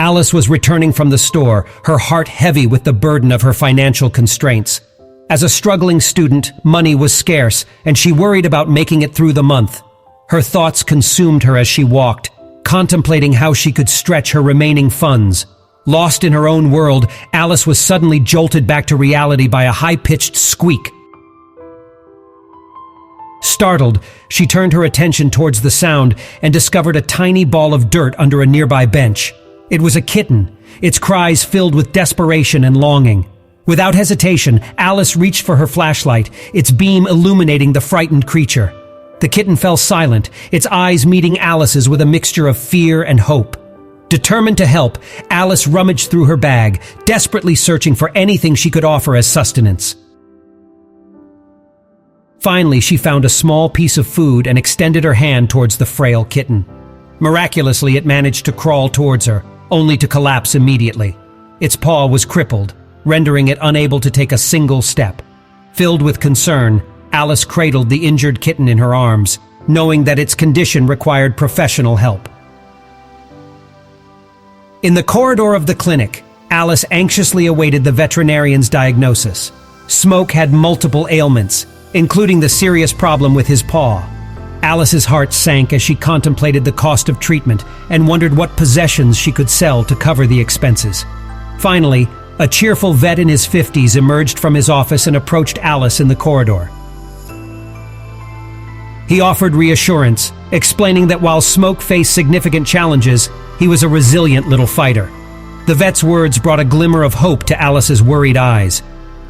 Alice was returning from the store, her heart heavy with the burden of her financial constraints. As a struggling student, money was scarce, and she worried about making it through the month. Her thoughts consumed her as she walked, contemplating how she could stretch her remaining funds. Lost in her own world, Alice was suddenly jolted back to reality by a high-pitched squeak. Startled, she turned her attention towards the sound and discovered a tiny ball of dirt under a nearby bench. It was a kitten, its cries filled with desperation and longing. Without hesitation, Alice reached for her flashlight, its beam illuminating the frightened creature. The kitten fell silent, its eyes meeting Alice's with a mixture of fear and hope. Determined to help, Alice rummaged through her bag, desperately searching for anything she could offer as sustenance. Finally, she found a small piece of food and extended her hand towards the frail kitten. Miraculously, it managed to crawl towards her, only to collapse immediately. Its paw was crippled, rendering it unable to take a single step. Filled with concern, Alice cradled the injured kitten in her arms, knowing that its condition required professional help. In the corridor of the clinic, Alice anxiously awaited the veterinarian's diagnosis. Smoke had multiple ailments, including the serious problem with his paw. Alice's heart sank as she contemplated the cost of treatment and wondered what possessions she could sell to cover the expenses. Finally, a cheerful vet in his 50s emerged from his office and approached Alice in the corridor. He offered reassurance, explaining that while Smoke faced significant challenges, he was a resilient little fighter. The vet's words brought a glimmer of hope to Alice's worried eyes.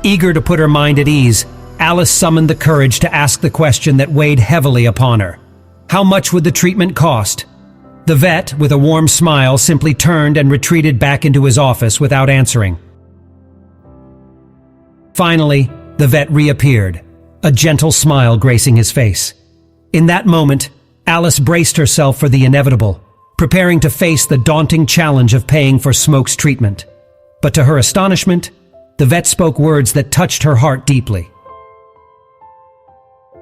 Eager to put her mind at ease, Alice summoned the courage to ask the question that weighed heavily upon her. How much would the treatment cost? The vet, with a warm smile, simply turned and retreated back into his office without answering. Finally, the vet reappeared, a gentle smile gracing his face. In that moment, Alice braced herself for the inevitable, preparing to face the daunting challenge of paying for Smoke's treatment. But to her astonishment, the vet spoke words that touched her heart deeply.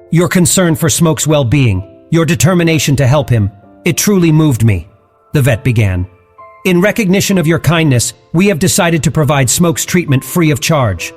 "Your concern for Smoke's well-being, your determination to help him, it truly moved me," the vet began. "In recognition of your kindness, we have decided to provide Smoke's treatment free of charge.